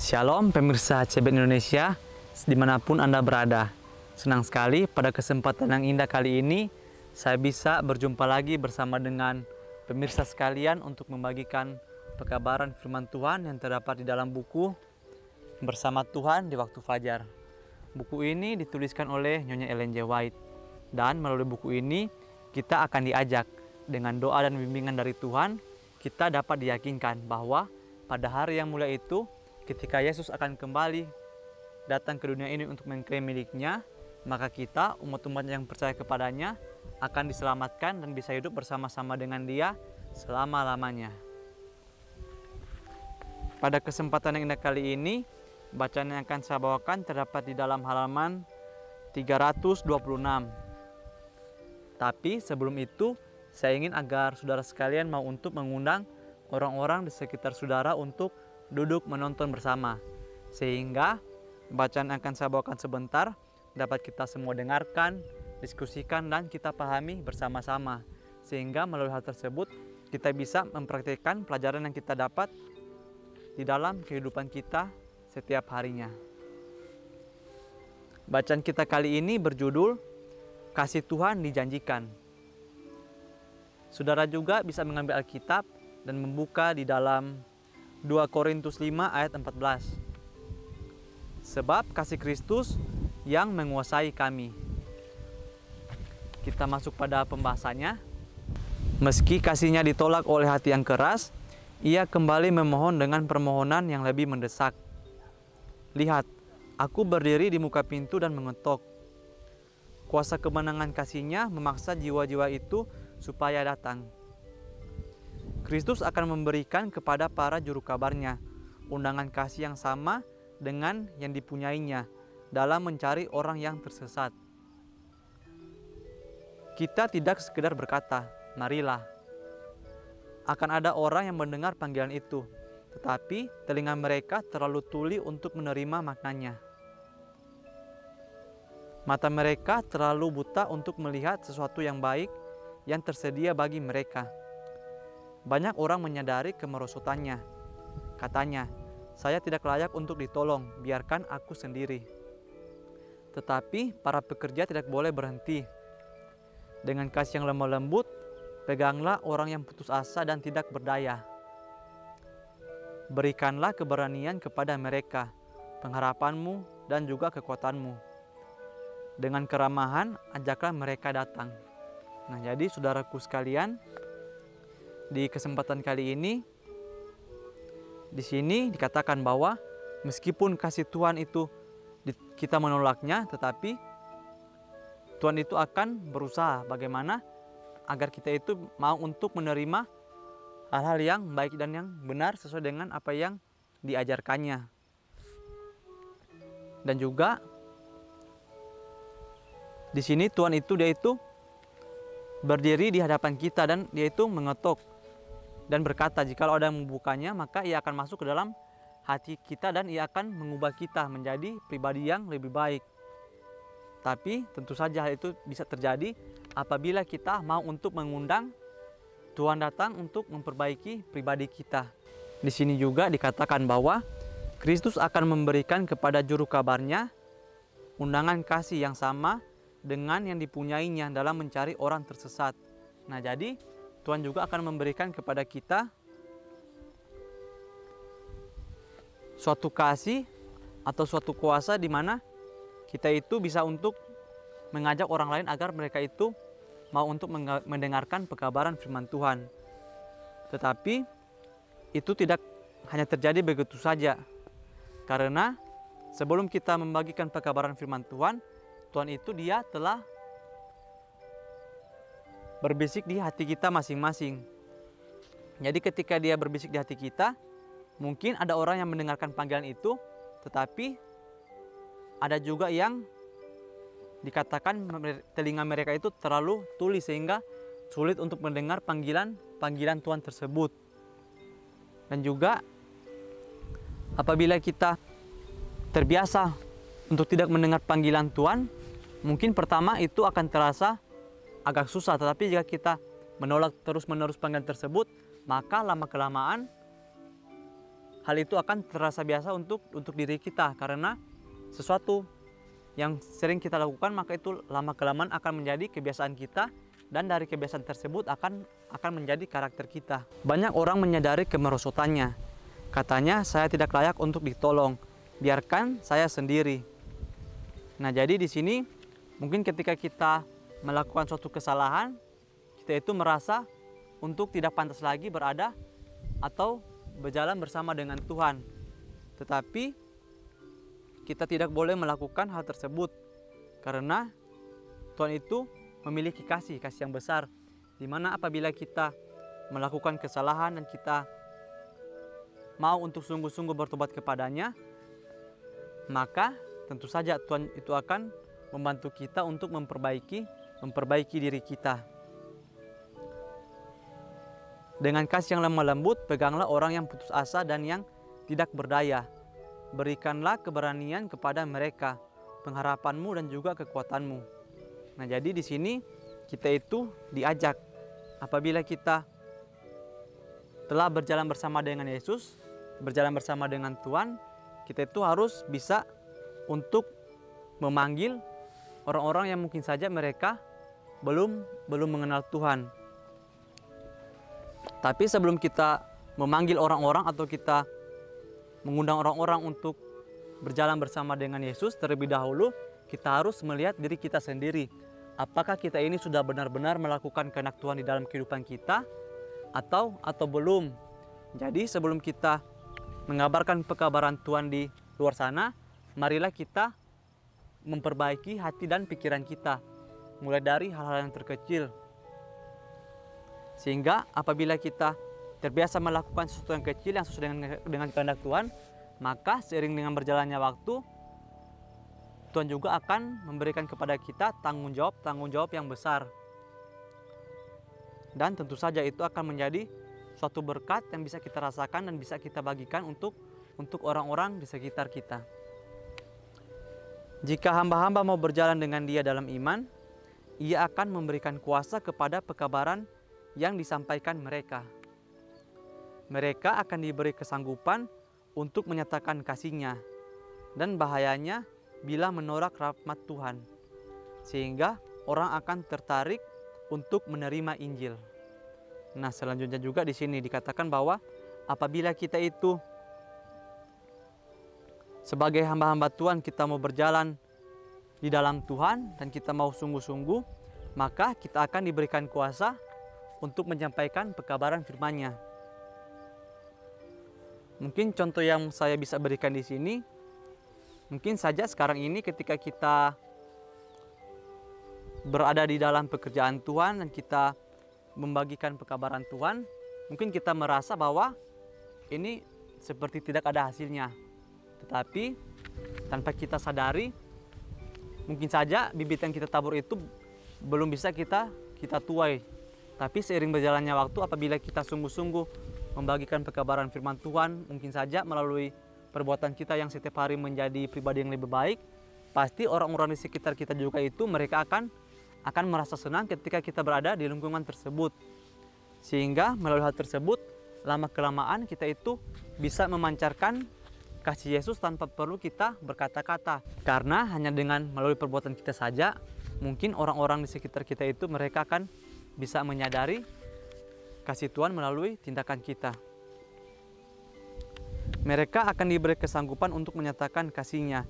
Shalom pemirsa CBN Indonesia, dimanapun Anda berada. Senang sekali pada kesempatan yang indah kali ini, saya bisa berjumpa lagi bersama dengan pemirsa sekalian untuk membagikan pekabaran firman Tuhan yang terdapat di dalam buku Bersama Tuhan di Waktu Fajar. Buku ini dituliskan oleh Nyonya Ellen G. White. Dan melalui buku ini, kita akan diajak dengan doa dan bimbingan dari Tuhan, kita dapat diyakinkan bahwa pada hari yang mulia itu, ketika Yesus akan kembali datang ke dunia ini untuk mengklaim miliknya, maka kita, umat-umat yang percaya kepadanya, akan diselamatkan dan bisa hidup bersama-sama dengan Dia selama-lamanya. Pada kesempatan yang indah kali ini, bacaan yang akan saya bawakan terdapat di dalam halaman 326. Tapi sebelum itu, saya ingin agar saudara sekalian mau untuk mengundang orang-orang di sekitar saudara untuk duduk menonton bersama, sehingga bacaan yang akan saya bawakan sebentar dapat kita semua dengarkan, diskusikan, dan kita pahami bersama-sama, sehingga melalui hal tersebut kita bisa mempraktikkan pelajaran yang kita dapat di dalam kehidupan kita setiap harinya. Bacaan kita kali ini berjudul Kasih Tuhan Dijanjikan. Saudara juga bisa mengambil Alkitab dan membuka di dalam 2 Korintus 5 ayat 14. Sebab kasih Kristus yang menguasai kami. Kita masuk pada pembahasannya. Meski kasihnya ditolak oleh hati yang keras, ia kembali memohon dengan permohonan yang lebih mendesak. Lihat, aku berdiri di muka pintu dan mengetok. Kuasa kemenangan kasihnya memaksa jiwa-jiwa itu supaya datang. Kristus akan memberikan kepada para juru kabarnya undangan kasih yang sama dengan yang dipunyainya dalam mencari orang yang tersesat. Kita tidak sekedar berkata, marilah. Akan ada orang yang mendengar panggilan itu, tetapi telinga mereka terlalu tuli untuk menerima maknanya. Mata mereka terlalu buta untuk melihat sesuatu yang baik yang tersedia bagi mereka. Banyak orang menyadari kemerosotannya. Katanya, saya tidak layak untuk ditolong, biarkan aku sendiri. Tetapi para pekerja tidak boleh berhenti. Dengan kasih yang lemah lembut, peganglah orang yang putus asa dan tidak berdaya. Berikanlah keberanian kepada mereka, pengharapanmu dan juga kekuatanmu. Dengan keramahan, ajaklah mereka datang. Nah, jadi saudaraku sekalian, di kesempatan kali ini, di sini dikatakan bahwa meskipun kasih Tuhan itu kita menolaknya, tetapi Tuhan itu akan berusaha bagaimana agar kita itu mau untuk menerima hal-hal yang baik dan yang benar sesuai dengan apa yang diajarkannya. Dan juga di sini Tuhan itu dia itu berdiri di hadapan kita dan dia itu mengetok dan berkata, jika ada yang membukanya, maka ia akan masuk ke dalam hati kita dan ia akan mengubah kita menjadi pribadi yang lebih baik. Tapi tentu saja hal itu bisa terjadi apabila kita mau untuk mengundang Tuhan datang untuk memperbaiki pribadi kita. Di sini juga dikatakan bahwa Kristus akan memberikan kepada juru kabarnya undangan kasih yang sama dengan yang dipunyainya dalam mencari orang tersesat. Nah, jadi Tuhan juga akan memberikan kepada kita suatu kasih atau suatu kuasa di mana kita itu bisa untuk mengajak orang lain agar mereka itu mau untuk mendengarkan pekabaran firman Tuhan. Tetapi itu tidak hanya terjadi begitu saja. Karena sebelum kita membagikan pekabaran firman Tuhan, Tuhan itu dia telah berbisik di hati kita masing-masing. Jadi ketika dia berbisik di hati kita, mungkin ada orang yang mendengarkan panggilan itu, tetapi ada juga yang dikatakan telinga mereka itu terlalu tuli sehingga sulit untuk mendengar panggilan Tuhan tersebut. Dan juga apabila kita terbiasa untuk tidak mendengar panggilan Tuhan, mungkin pertama itu akan terasa agak susah, tetapi jika kita menolak terus-menerus panggilan tersebut, maka lama-kelamaan hal itu akan terasa biasa untuk diri kita, karena sesuatu yang sering kita lakukan maka itu lama-kelamaan akan menjadi kebiasaan kita, dan dari kebiasaan tersebut akan menjadi karakter kita. Banyak orang menyadari kemerosotannya. Katanya, saya tidak layak untuk ditolong, biarkan saya sendiri. Nah, jadi di sini mungkin ketika kita melakukan suatu kesalahan, kita itu merasa untuk tidak pantas lagi berada atau berjalan bersama dengan Tuhan. Tetapi kita tidak boleh melakukan hal tersebut, karena Tuhan itu memiliki kasih yang besar, di mana apabila kita melakukan kesalahan dan kita mau untuk sungguh-sungguh bertobat kepadanya, maka tentu saja Tuhan itu akan membantu kita untuk memperbaiki diri kita. Dengan kasih yang lemah lembut, peganglah orang yang putus asa dan yang tidak berdaya. Berikanlah keberanian kepada mereka, pengharapanmu dan juga kekuatanmu. Nah, jadi di sini kita itu diajak, apabila kita telah berjalan bersama dengan Yesus, berjalan bersama dengan Tuhan, kita itu harus bisa untuk memanggil orang-orang yang mungkin saja mereka belum mengenal Tuhan. Tapi sebelum kita memanggil orang-orang atau kita mengundang orang-orang untuk berjalan bersama dengan Yesus, terlebih dahulu kita harus melihat diri kita sendiri. Apakah kita ini sudah benar-benar melakukan kehendak Tuhan di dalam kehidupan kita atau belum? Jadi sebelum kita mengabarkan pekabaran Tuhan di luar sana, marilah kita memperbaiki hati dan pikiran kita, mulai dari hal-hal yang terkecil. Sehingga apabila kita terbiasa melakukan sesuatu yang kecil yang sesuai dengan kehendak Tuhan, maka seiring dengan berjalannya waktu, Tuhan juga akan memberikan kepada kita tanggung jawab yang besar. Dan tentu saja itu akan menjadi suatu berkat yang bisa kita rasakan dan bisa kita bagikan untuk orang-orang di sekitar kita. Jika hamba-hamba mau berjalan dengan Dia dalam iman, Ia akan memberikan kuasa kepada pekabaran yang disampaikan mereka. Mereka akan diberi kesanggupan untuk menyatakan kasih-Nya, dan bahayanya bila menolak rahmat Tuhan, sehingga orang akan tertarik untuk menerima Injil. Nah, selanjutnya juga di sini dikatakan bahwa apabila kita itu sebagai hamba-hamba Tuhan, kita mau berjalan di dalam Tuhan dan kita mau sungguh-sungguh, maka kita akan diberikan kuasa untuk menyampaikan pekabaran firman-Nya. Mungkin contoh yang saya bisa berikan di sini, mungkin saja sekarang ini ketika kita berada di dalam pekerjaan Tuhan dan kita membagikan pekabaran Tuhan, mungkin kita merasa bahwa ini seperti tidak ada hasilnya. Tetapi tanpa kita sadari, mungkin saja bibit yang kita tabur itu belum bisa kita tuai. Tapi seiring berjalannya waktu, apabila kita sungguh-sungguh membagikan pekabaran firman Tuhan, mungkin saja melalui perbuatan kita yang setiap hari menjadi pribadi yang lebih baik, pasti orang-orang di sekitar kita juga itu mereka akan merasa senang ketika kita berada di lingkungan tersebut. Sehingga melalui hal tersebut, lama-kelamaan kita itu bisa memancarkan kasih Yesus tanpa perlu kita berkata-kata. Karena hanya dengan melalui perbuatan kita saja, mungkin orang-orang di sekitar kita itu mereka akan bisa menyadari kasih Tuhan melalui tindakan kita. Mereka akan diberi kesanggupan untuk menyatakan kasih-Nya,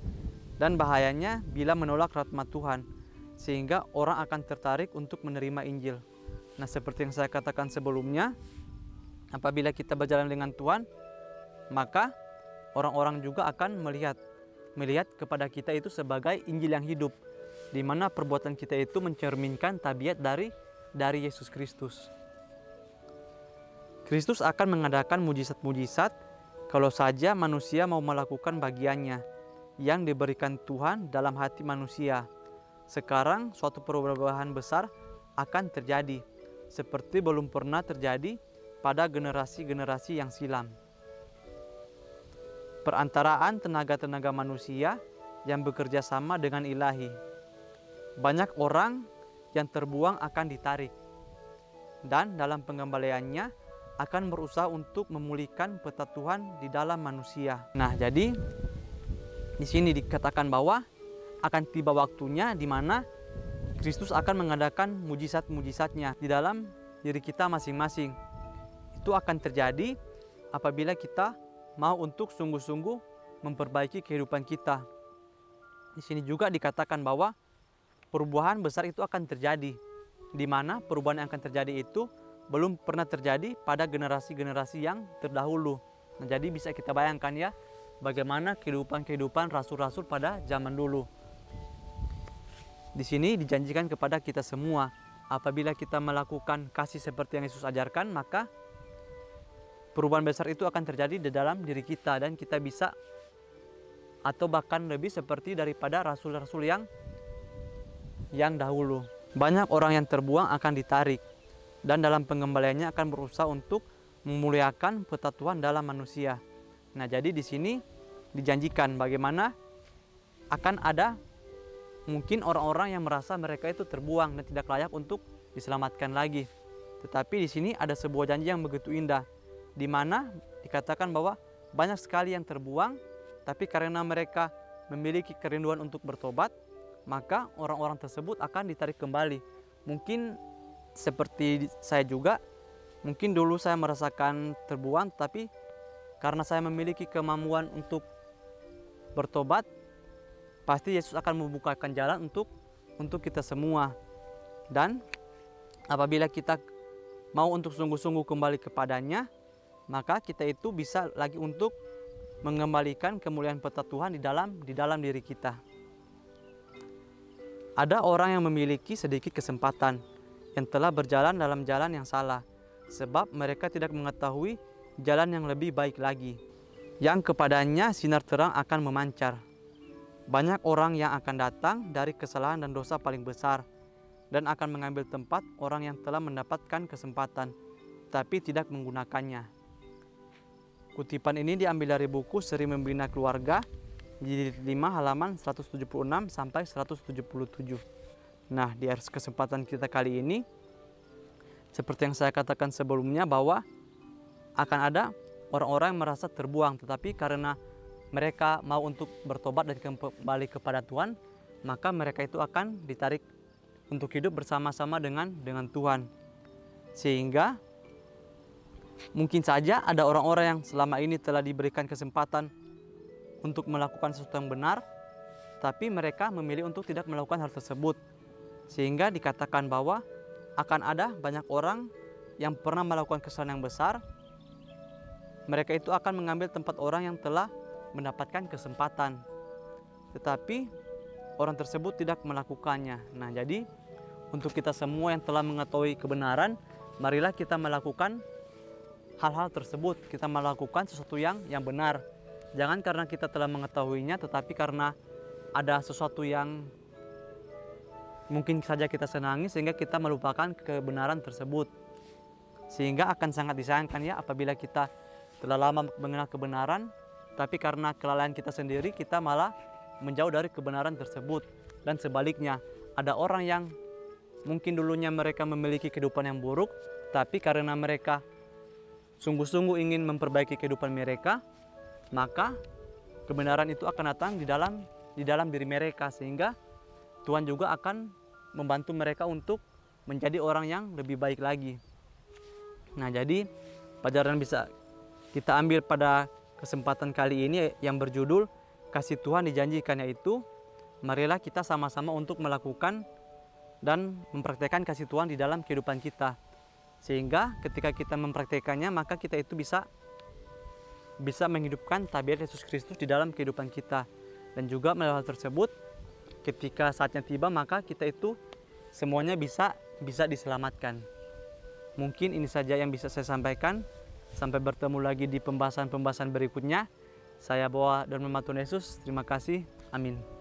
dan bahayanya bila menolak rahmat Tuhan, sehingga orang akan tertarik untuk menerima Injil. Nah, seperti yang saya katakan sebelumnya, apabila kita berjalan dengan Tuhan, maka orang-orang juga akan melihat kepada kita itu sebagai Injil yang hidup, di mana perbuatan kita itu mencerminkan tabiat dari Yesus Kristus. Kristus akan mengadakan mujizat-mujizat kalau saja manusia mau melakukan bagiannya yang diberikan Tuhan dalam hati manusia. Sekarang suatu perubahan besar akan terjadi, seperti belum pernah terjadi pada generasi-generasi yang silam. Perantaraan tenaga-tenaga manusia yang bekerja sama dengan ilahi. Banyak orang yang terbuang akan ditarik, dan dalam pengembaliannya akan berusaha untuk memulihkan peta Tuhan di dalam manusia. Nah, jadi di sini dikatakan bahwa akan tiba waktunya di mana Kristus akan mengadakan mujizat-mujizatnya di dalam diri kita masing-masing. Itu akan terjadi apabila kita mau untuk sungguh-sungguh memperbaiki kehidupan kita. Di sini juga dikatakan bahwa perubahan besar itu akan terjadi, di mana perubahan yang akan terjadi itu belum pernah terjadi pada generasi-generasi yang terdahulu. Nah, jadi bisa kita bayangkan ya, bagaimana kehidupan rasul-rasul pada zaman dulu. Di sini dijanjikan kepada kita semua, apabila kita melakukan kasih seperti yang Yesus ajarkan, maka perubahan besar itu akan terjadi di dalam diri kita, dan kita bisa atau bahkan lebih seperti daripada rasul-rasul yang dahulu. Banyak orang yang terbuang akan ditarik, dan dalam pengembaliannya akan berusaha untuk memuliakan peta Tuhan dalam manusia. Nah, jadi di sini dijanjikan bagaimana akan ada mungkin orang-orang yang merasa mereka itu terbuang dan tidak layak untuk diselamatkan lagi. Tetapi di sini ada sebuah janji yang begitu indah, di mana dikatakan bahwa banyak sekali yang terbuang, tapi karena mereka memiliki kerinduan untuk bertobat, maka orang-orang tersebut akan ditarik kembali. Mungkin seperti saya juga, mungkin dulu saya merasakan terbuang, tapi karena saya memiliki kemampuan untuk bertobat, pasti Yesus akan membukakan jalan untuk kita semua. Dan apabila kita mau untuk sungguh-sungguh kembali kepadanya, maka kita itu bisa lagi untuk mengembalikan kemuliaan peta Tuhan di dalam diri kita. Ada orang yang memiliki sedikit kesempatan, yang telah berjalan dalam jalan yang salah, sebab mereka tidak mengetahui jalan yang lebih baik lagi, yang kepadanya sinar terang akan memancar. Banyak orang yang akan datang dari kesalahan dan dosa paling besar, dan akan mengambil tempat orang yang telah mendapatkan kesempatan, tapi tidak menggunakannya. Kutipan ini diambil dari buku Seri Membina Keluarga, jilid 5 halaman 176 sampai 177. Nah, di kesempatan kita kali ini, seperti yang saya katakan sebelumnya, bahwa akan ada orang-orang yang merasa terbuang, tetapi karena mereka mau untuk bertobat dan kembali kepada Tuhan, maka mereka itu akan ditarik untuk hidup bersama-sama dengan Tuhan. Sehingga mungkin saja ada orang-orang yang selama ini telah diberikan kesempatan untuk melakukan sesuatu yang benar, tapi mereka memilih untuk tidak melakukan hal tersebut. Sehingga dikatakan bahwa akan ada banyak orang yang pernah melakukan kesalahan yang besar, mereka itu akan mengambil tempat orang yang telah mendapatkan kesempatan, tetapi orang tersebut tidak melakukannya. Nah, jadi untuk kita semua yang telah mengetahui kebenaran, marilah kita melakukan hal-hal tersebut. Kita melakukan sesuatu yang benar. Jangan karena kita telah mengetahuinya, tetapi karena ada sesuatu yang mungkin saja kita senangi sehingga kita melupakan kebenaran tersebut. Sehingga akan sangat disayangkan ya apabila kita telah lama mengenal kebenaran, tapi karena kelalaian kita sendiri kita malah menjauh dari kebenaran tersebut. Dan sebaliknya, ada orang yang mungkin dulunya mereka memiliki kehidupan yang buruk, tapi karena mereka sungguh-sungguh ingin memperbaiki kehidupan mereka, maka kebenaran itu akan datang di dalam diri mereka, sehingga Tuhan juga akan membantu mereka untuk menjadi orang yang lebih baik lagi. Nah, jadi pelajaran bisa kita ambil pada kesempatan kali ini yang berjudul Kasih Tuhan Dijanjikan, yaitu marilah kita sama-sama untuk melakukan dan mempraktikkan kasih Tuhan di dalam kehidupan kita. Sehingga ketika kita mempraktikannya, maka kita itu bisa menghidupkan tabiat Yesus Kristus di dalam kehidupan kita. Dan juga melalui hal tersebut, ketika saatnya tiba, maka kita itu semuanya bisa diselamatkan. Mungkin ini saja yang bisa saya sampaikan. Sampai bertemu lagi di pembahasan-pembahasan berikutnya. Saya Boa dan Tuhan Yesus. Terima kasih. Amin.